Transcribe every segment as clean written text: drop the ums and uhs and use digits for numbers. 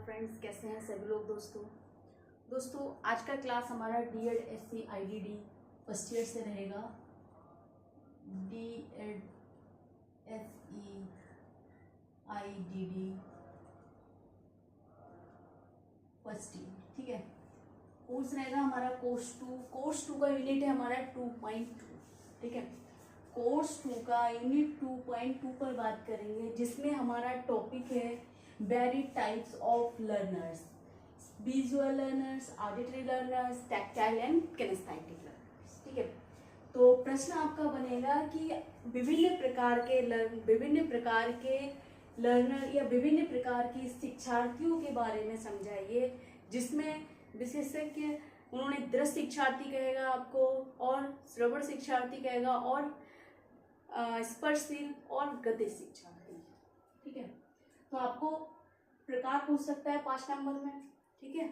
Friends, कैसे हैं सभी लोग। दोस्तों आज का क्लास हमारा DEd SC IDD first year से रहेगा। DEd SE IDD first year, ठीक है। कोर्स रहेगा हमारा कोर्स टू का यूनिट है हमारा 2.2, ठीक है। कोर्स 2 का यूनिट 2.2 पर बात करेंगे, जिसमें हमारा टॉपिक है varied types of learners, visual learners, auditory learners, tactile and kinaesthetic learners, ठीक है। तो प्रश्न आपका बनेगा कि विभिन्न प्रकार के लर्नर या विभिन्न प्रकार के शिक्षार्थियों के बारे में समझाइए, जिसमें विशेषज्ञ उन्होंने दृश्य शिक्षार्थी कहेगा आपको, और श्रवण शिक्षार्थी कहेगा, और स्पर्शशील और गति शिक्षार्थी, ठीक है। तो आपको प्रकार पूछ सकता है 5 नंबर में, ठीक है।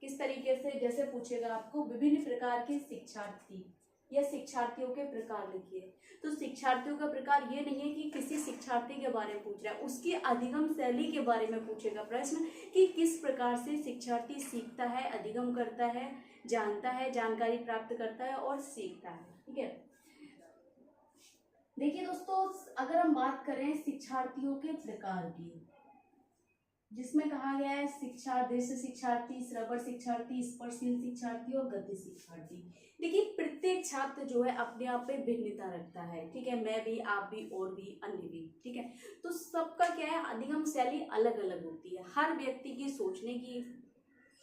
किस तरीके से, जैसे पूछेगा आपको विभिन्न प्रकार के शिक्षार्थी या शिक्षार्थियों के प्रकार लिखिए। तो शिक्षार्थियों का प्रकार ये नहीं है कि किसी शिक्षार्थी के बारे में पूछ रहा है, उसकी अधिगम शैली के बारे में पूछेगा प्रश्न कि किस प्रकार से शिक्षार्थी सीखता है, अधिगम करता है, जानता है, जानकारी प्राप्त करता है और सीखता है, ठीक है। देखिए दोस्तों, अगर हम बात करें शिक्षार्थियों के प्रकार की, जिसमें कहा गया है दृश्य शिक्षार्थी, श्रवण शिक्षार्थी, स्पर्शशील शिक्षार्थी और गति शिक्षार्थी। देखिए प्रत्येक छात्र जो है अपने आप में भिन्नता रखता है, ठीक है। मैं भी, आप भी, और भी, अन्य भी, ठीक है। तो सबका क्या है, अधिगम शैली अलग अलग होती है। हर व्यक्ति की सोचने की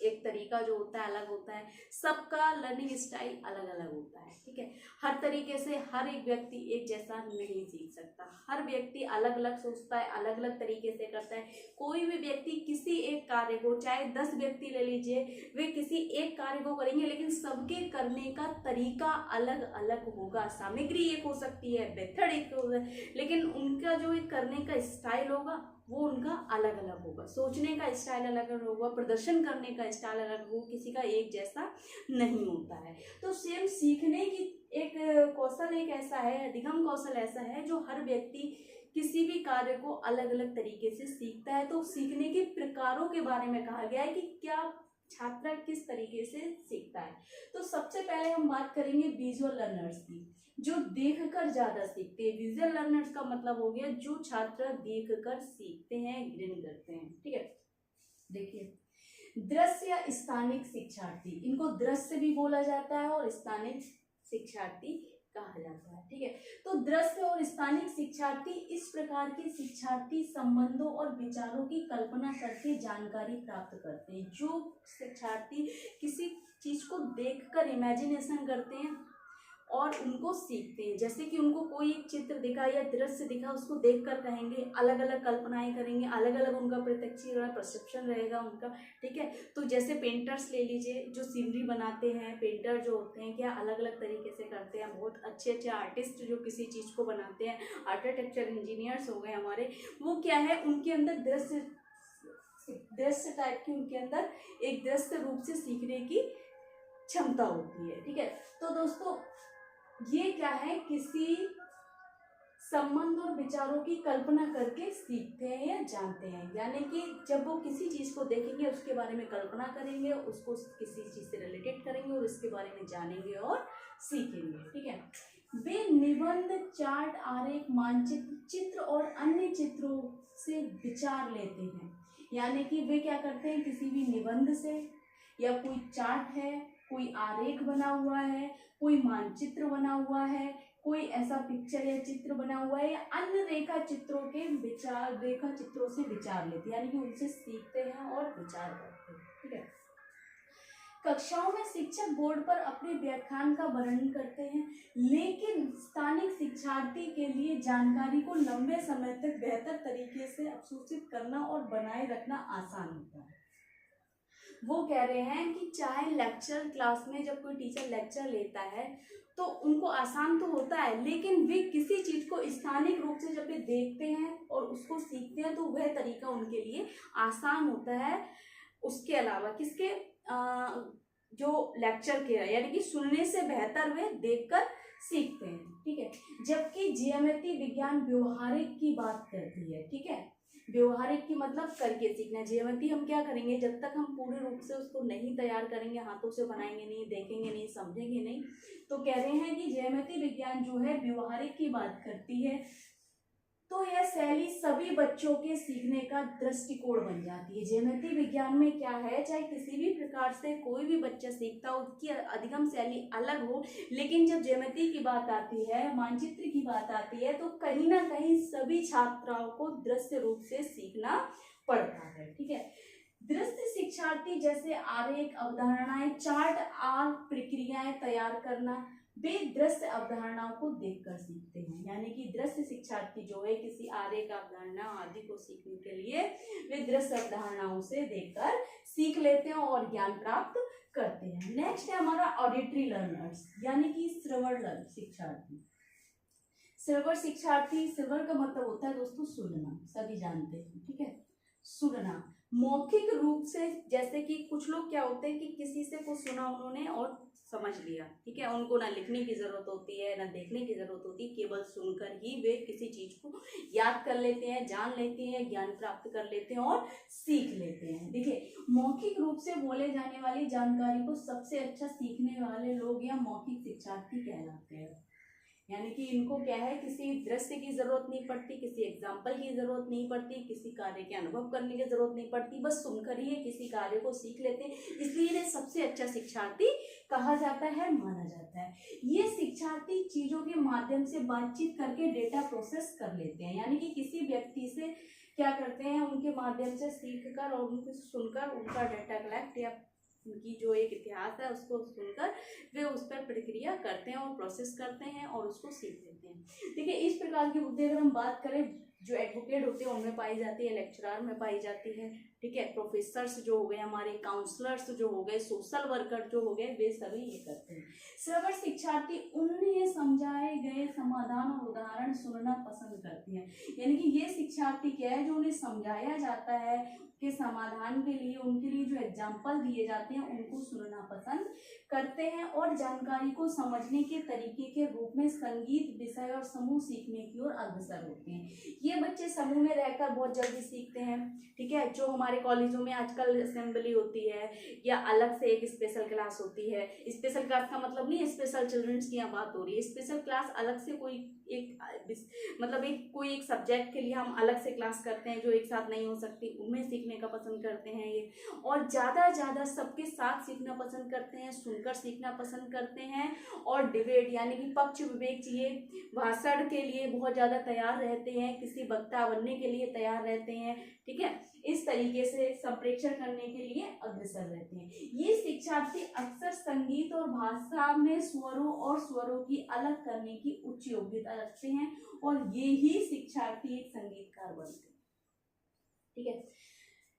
एक तरीका जो होता है अलग होता है, सबका लर्निंग स्टाइल अलग अलग होता है, ठीक है। हर तरीके से हर एक व्यक्ति एक जैसा नहीं सीख सकता, हर व्यक्ति अलग अलग सोचता है, अलग अलग तरीके से करता है। कोई भी व्यक्ति किसी एक कार्य को, चाहे 10 व्यक्ति ले लीजिए, वे किसी एक कार्य को करेंगे, लेकिन सबके करने का तरीका अलग अलग होगा। सामग्री एक हो सकती है, मेथड एक होगा, लेकिन उनका जो एक करने का स्टाइल होगा वो उनका अलग अलग होगा, सोचने का स्टाइल अलग अलग होगा, प्रदर्शन करने का स्टाइल अलग होगा, किसी का एक जैसा नहीं होता है। तो सेम सीखने की एक कौशल एक ऐसा है, अधिगम कौशल ऐसा है जो हर व्यक्ति किसी भी कार्य को अलग अलग तरीके से सीखता है। तो सीखने के प्रकारों के बारे में कहा गया है कि क्या छात्र किस तरीके से सीखता है। तो सबसे पहले हम बात करेंगे विजुअल लर्नर्स की, जो देखकर ज्यादा सीखते हैं। विजुअल लर्नर्स का मतलब हो गया जो छात्र देखकर सीखते हैं, ग्रहण करते हैं, ठीक है। देखिए दृश्य या स्थानिक शिक्षार्थी, इनको दृश्य भी बोला जाता है और स्थानिक शिक्षार्थी कहा जाता है, ठीक है। तो दृश्य और स्थानिक शिक्षार्थी इस प्रकार के शिक्षार्थी संबंधों और विचारों की कल्पना करके जानकारी प्राप्त करते हैं। जो शिक्षार्थी किसी चीज को देखकर इमेजिनेशन करते हैं और उनको सीखते हैं, जैसे कि उनको कोई एक चित्र दिखा या दृश्य दिखा, उसको देखकर कहेंगे, अलग अलग कल्पनाएं करेंगे, अलग अलग उनका प्रत्यक्ष परसेप्शन रहेगा उनका, ठीक है। तो जैसे पेंटर्स ले लीजिए, जो सीनरी बनाते हैं, पेंटर जो होते हैं क्या अलग अलग तरीके से करते हैं। बहुत अच्छे अच्छे आर्टिस्ट जो किसी चीज़ को बनाते हैं, आर्किटेक्चर इंजीनियर्स हो गए हमारे, वो क्या है, उनके अंदर दृश्य टाइप की, उनके अंदर एक दृश्य रूप से सीखने की क्षमता होती है, ठीक है। तो दोस्तों ये क्या है, किसी संबंध और विचारों की कल्पना करके सीखते हैं या जानते हैं। यानी कि जब वो किसी चीज को देखेंगे, उसके बारे में कल्पना करेंगे, उसको किसी चीज से रिलेटेड करेंगे और उसके बारे में जानेंगे और सीखेंगे, ठीक है। वे निबंध, चार्ट, आरेख, मानचित्र, चित्र और अन्य चित्रों से विचार लेते हैं। यानी कि वे क्या करते हैं, किसी भी निबंध से, या कोई चार्ट है, कोई आरेख बना हुआ है, कोई मानचित्र बना हुआ है, कोई ऐसा पिक्चर या चित्र बना हुआ है, या अन्य रेखा चित्रों से विचार लेते हैं, यानी कि उनसे सीखते हैं और विचार करते हैं, ठीक है। कक्षाओं में शिक्षक बोर्ड पर अपने व्याख्यान का वर्णन करते हैं, लेकिन स्थानिक शिक्षार्थी के लिए जानकारी को लंबे समय तक बेहतर तरीके से अवशोषित करना और बनाए रखना आसान होता है। वो कह रहे हैं कि चाहे लेक्चर क्लास में जब कोई टीचर लेक्चर लेता है तो उनको आसान तो होता है, लेकिन वे किसी चीज को स्थानिक रूप से जब वे देखते हैं और उसको सीखते हैं तो वह तरीका उनके लिए आसान होता है। उसके अलावा किसके जो लेक्चर के, यानी कि सुनने से बेहतर वे देखकर सीखते हैं, ठीक है। जबकि ज्यामिति विज्ञान व्यवहारिक की बात करती है, ठीक है। व्यवहारिक की मतलब करके सीखना। ज्योमेट्री हम क्या करेंगे, जब तक हम पूरे रूप से उसको नहीं तैयार करेंगे, हाथों से बनाएंगे नहीं, देखेंगे नहीं, समझेंगे नहीं, तो कह रहे हैं कि ज्योमेट्री विज्ञान जो है व्यवहारिक की बात करती है, तो यह शैली सभी बच्चों के सीखने का दृष्टिकोण बन जाती है। ज्योमेट्री विज्ञान में क्या है, चाहे किसी भी प्रकार से कोई भी बच्चा सीखता हो, उसकी अधिगम शैली अलग हो, लेकिन जब ज्योमेट्री की बात आती है, मानचित्र की बात आती है, तो कहीं ना कहीं सभी छात्राओं को दृश्य रूप से सीखना पड़ता है। ठीक है, दृश्य शिक्षार्थी जैसे आरेख, अवधारणाएं, चार्ट, आर्क, प्रक्रियाएं तैयार करना, वे दृश्य अवधारणाओं को देखकर सीखते हैं। यानी कि दृश्य शिक्षार्थी जो है किसी आरेख, अवधारणा आदि को सीखने के लिए वे दृश्य अवधारणाओं से देखकर सीख लेते हैं और ज्ञान प्राप्त करते हैं। नेक्स्ट है हमारा ऑडिटरी लर्नर्स, यानी कि श्रवण शिक्षार्थी। श्रवण शिक्षार्थी, श्रवण का मतलब होता है दोस्तों सुनना, सभी जानते हैं। ठीक है, सुनना मौखिक रूप से, जैसे कि कुछ लोग क्या होते हैं कि किसी से कुछ सुना उन्होंने और समझ लिया। ठीक है, उनको ना लिखने की जरूरत होती है ना देखने की जरूरत होती, केवल सुनकर ही वे किसी चीज को याद कर लेते हैं, जान लेते हैं, ज्ञान प्राप्त कर लेते हैं और सीख लेते हैं। देखिए, मौखिक रूप से बोले जाने वाली जानकारी को सबसे अच्छा सीखने वाले लोग या मौखिक शिक्षार्थी कहलाते हैं। यानी कि इनको क्या है, किसी दृश्य की जरूरत नहीं पड़ती, किसी एग्जाम्पल की जरूरत नहीं पड़ती, किसी कार्य के अनुभव करने की जरूरत नहीं पड़ती, बस सुनकर ही किसी कार्य को सीख लेते हैं, इसलिए इन्हें सबसे अच्छा शिक्षार्थी कहा जाता है, माना जाता है। ये शिक्षार्थी चीजों के माध्यम से बातचीत करके डेटा प्रोसेस कर लेते हैं। यानी कि किसी व्यक्ति से क्या करते हैं, उनके माध्यम से सीख कर और उनको सुनकर उनका डेटा कलेक्ट या उनकी जो एक इतिहास है उसको सुनकर वे उस पर प्रक्रिया करते हैं और प्रोसेस करते हैं और उसको सीख लेते हैं। देखिए, इस प्रकार की बुद्धि अगर हम बात करें, जो एडवोकेट होते हैं उनमें पाई जाती है, लेक्चरर में पाई जाती है। ठीक है, प्रोफेसर्स जो हो गए, हमारे काउंसलर्स जो हो गए, सोशल वर्कर जो हो गए, वे सभी ये करते हैं। श्रवण शिक्षार्थी उन्हें समझाए गए समाधान और उदाहरण सुनना पसंद करते हैं। यानी कि ये शिक्षार्थी क्या है, जो उन्हें समझाया जाता है के समाधान के लिए, उनके लिए जो एग्जाम्पल दिए जाते हैं उनको सुनना पसंद करते हैं और जानकारी को समझने के तरीके के रूप में संगीत, विषय और समूह सीखने की ओर अग्रसर होते हैं। ये बच्चे समूह में रहकर बहुत जल्दी सीखते हैं। ठीक है, जो हमारे कॉलेजों में आजकल असेंबली होती है या अलग से एक स्पेशल क्लास होती है, स्पेशल क्लास का मतलब नहीं स्पेशल चिल्ड्रंस की यहाँ बात हो रही है, स्पेशल क्लास अलग से कोई एक मतलब कोई एक सब्जेक्ट के लिए हम अलग से क्लास करते हैं जो एक साथ नहीं हो सकती, उनमें सीखने का पसंद करते हैं ये, और ज़्यादा सबके साथ सीखना पसंद करते हैं, सुनकर सीखना पसंद करते हैं और डिबेट यानी कि पक्ष विवेक चाहिए, भाषण के लिए बहुत ज़्यादा तैयार रहते हैं, किसी वक्ता बनने के लिए तैयार रहते हैं। ठीक है, इस तरीके से संप्रेषण करने के लिए अग्रसर रहते हैं। ये शिक्षार्थी अक्सर संगीत और भाषा में स्वरों और स्वरों की अलग करने की उच्च योग्यता रखते हैं और ये ही शिक्षार्थी एक संगीतकार बनते हैं। ठीक है,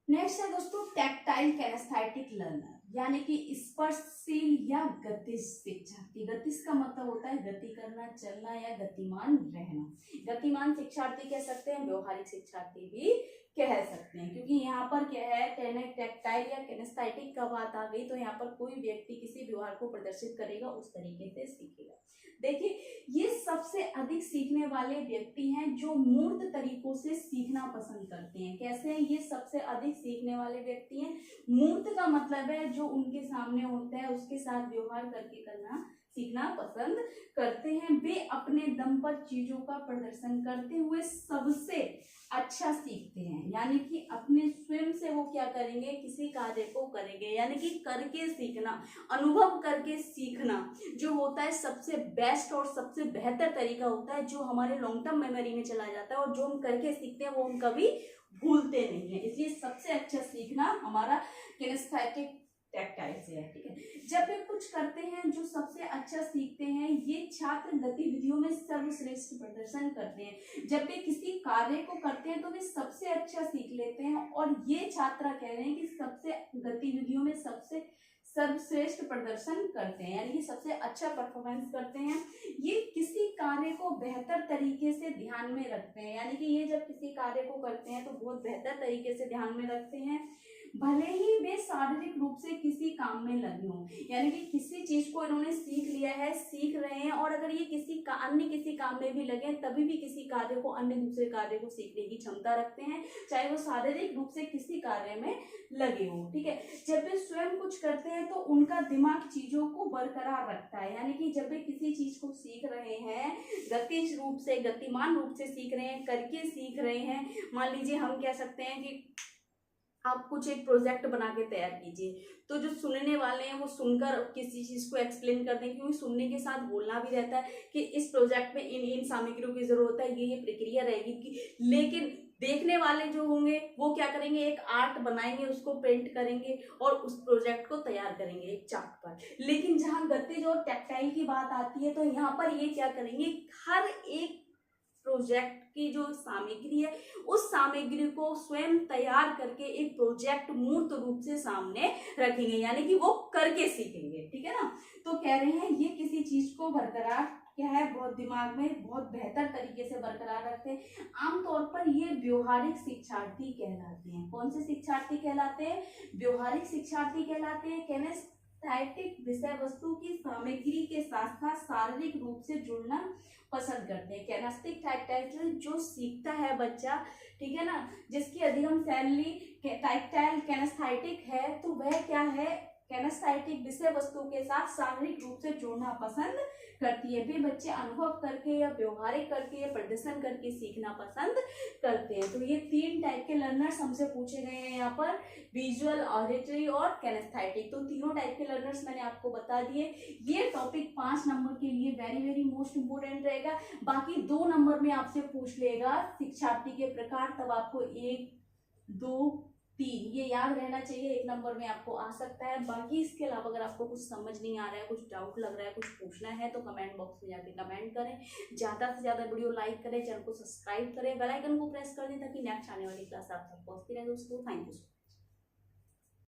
नेक्स्ट है दोस्तों टैक्टाइल कैनेस्थेटिक लर्नर, यानी कि स्पर्शशील या गतिज शिक्षार्थी। गतिज का मतलब होता है गति करना, चलना या गतिमान रहना। गतिमान शिक्षार्थी कह सकते हैं, व्यवहारिक शिक्षार्थी भी कह सकते हैं, क्योंकि यहाँ पर क्या है, टैक्टाइल या कैनेस्थेटिक का बात आ गई तो यहाँ पर कोई व्यक्ति किसी व्यवहार को प्रदर्शित करेगा, उस तरीके से सीखेगा। देखिए, ये सबसे अधिक सीखने वाले व्यक्ति हैं जो मूर्त तरीकों से सीखना पसंद करते हैं। कैसे हैं ये सबसे अधिक सीखने वाले व्यक्ति हैं? मूर्त का मतलब है जो उनके सामने होता है उसके साथ व्यवहार करके करना सीखना पसंद करते हैं। वे अपने दम पर चीजों का प्रदर्शन करते हुए सबसे अच्छा सीखते हैं, यानी कि अपने स्वयं से वो क्या करेंगे, किसी कार्य को करेंगे, यानी कि करके सीखना, अनुभव करके सीखना जो होता है सबसे बेस्ट और सबसे बेहतर तरीका होता है, जो हमारे लॉन्ग टर्म मेमोरी में चला जाता है और जो हम करके सीखते हैं वो हम कभी भूलते नहीं है। इसलिए सबसे अच्छा सीखना हमारा किनेस्थेटिक टैक्टाइल से है। ठीक है, जब वे कुछ करते हैं जो सबसे अच्छा सीखते हैं, ये छात्र गतिविधियों में सर्वश्रेष्ठ प्रदर्शन करते हैं। जब वे किसी कार्य को करते हैं तो वे सबसे अच्छा सीख लेते हैं और ये छात्र कह रहे हैं कि सबसे गतिविधियों में सबसे सर्वश्रेष्ठ प्रदर्शन करते हैं, यानी कि सबसे अच्छा परफॉर्मेंस करते हैं। ये किसी कार्य को बेहतर तरीके से ध्यान में रखते हैं, यानी कि ये जब किसी कार्य को करते हैं तो बहुत बेहतर तरीके से ध्यान में रखते हैं। भले ही वे शारीरिक रूप से किसी काम में लगे हों, यानी कि किसी चीज को इन्होंने सीख लिया है, सीख रहे हैं, और अगर ये अन्य किसी काम में भी लगे तभी भी किसी कार्य को, अन्य दूसरे कार्य को सीखने की क्षमता रखते हैं, चाहे वो शारीरिक रूप से किसी कार्य में लगे हों। ठीक है, जब वे स्वयं कुछ करते हैं तो उनका दिमाग चीजों को बरकरार रखता है, यानी कि जब वे किसी चीज को सीख रहे हैं, गतिज रूप से, गतिमान रूप से सीख रहे हैं, करके सीख रहे हैं। मान लीजिए हम कह सकते हैं कि आप कुछ एक प्रोजेक्ट बना के तैयार कीजिए, तो जो सुनने वाले हैं वो सुनकर किसी चीज को एक्सप्लेन कर दें, क्योंकि सुनने के साथ बोलना भी रहता है कि इस प्रोजेक्ट में इन इन सामग्रियों की जरूरत है, ये प्रक्रिया रहेगी। लेकिन देखने वाले जो होंगे वो क्या करेंगे, एक आर्ट बनाएंगे, उसको पेंट करेंगे और उस प्रोजेक्ट को तैयार करेंगे एक चार्ट पर। लेकिन जहां गतिज और टैक्टाइल की बात आती है तो यहाँ पर ये क्या करेंगे, हर एक प्रोजेक्ट की जो सामग्री है उस सामग्री को स्वयं तैयार करके एक प्रोजेक्ट मूर्त रूप से सामने रखेंगे, यानी कि वो करके सीखेंगे। ठीक है ना, तो कह रहे हैं ये किसी चीज को बरकरार क्या है, बहुत दिमाग में बहुत बेहतर तरीके से बरकरार रखते हैं। आमतौर पर ये व्यवहारिक शिक्षार्थी कहलाते हैं। कौन से शिक्षार्थी कहलाते हैं, व्यवहारिक शिक्षार्थी कहलाते हैं। किनेस्थेटिक विषय वस्तु की सामग्री के साथ साथ शारीरिक रूप से जुड़ना पसंद करते हैं। किनेस्थेटिक टैक्टाइल जो सीखता है बच्चा, ठीक है ना, जिसकी अधिगम शैली टैक्टाइल किनेस्थेटिक है, तो वह क्या है, किनेस्थेटिक विषय वस्तु के साथ शारीरिक रूप से जुड़ना पसंद करती है। वे बच्चे अनुभव करके या व्यवहारिक करके या प्रदर्शन करके सीखना पसंद करते हैं। तो ये 3 टाइप के लर्नर्स हमसे पूछे गए हैं यहाँ पर, विजुअल, ऑडिटरी और किनेस्थेटिक। तो तीनों टाइप के लर्नर्स मैंने आपको बता दिए। ये टॉपिक 5 नंबर के लिए वेरी वेरी मोस्ट इंपोर्टेंट रहेगा। बाकी 2 नंबर में आपसे पूछ लेगा शिक्षार्थी के प्रकार, तब आपको 1, 2, 3 ये याद रहना चाहिए, 1 नंबर में आपको आ सकता है। बाकी इसके अलावा अगर आपको कुछ समझ नहीं आ रहा है, कुछ डाउट लग रहा है, कुछ पूछना है, तो कमेंट बॉक्स में जाके कमेंट करें। ज़्यादा से ज़्यादा वीडियो लाइक करें, चैनल को सब्सक्राइब करें, बेल आइकन को प्रेस कर दें ताकि नेक्स्ट आने वाली क्लास आप तक पहुँचती रहे दोस्तों। Thank you.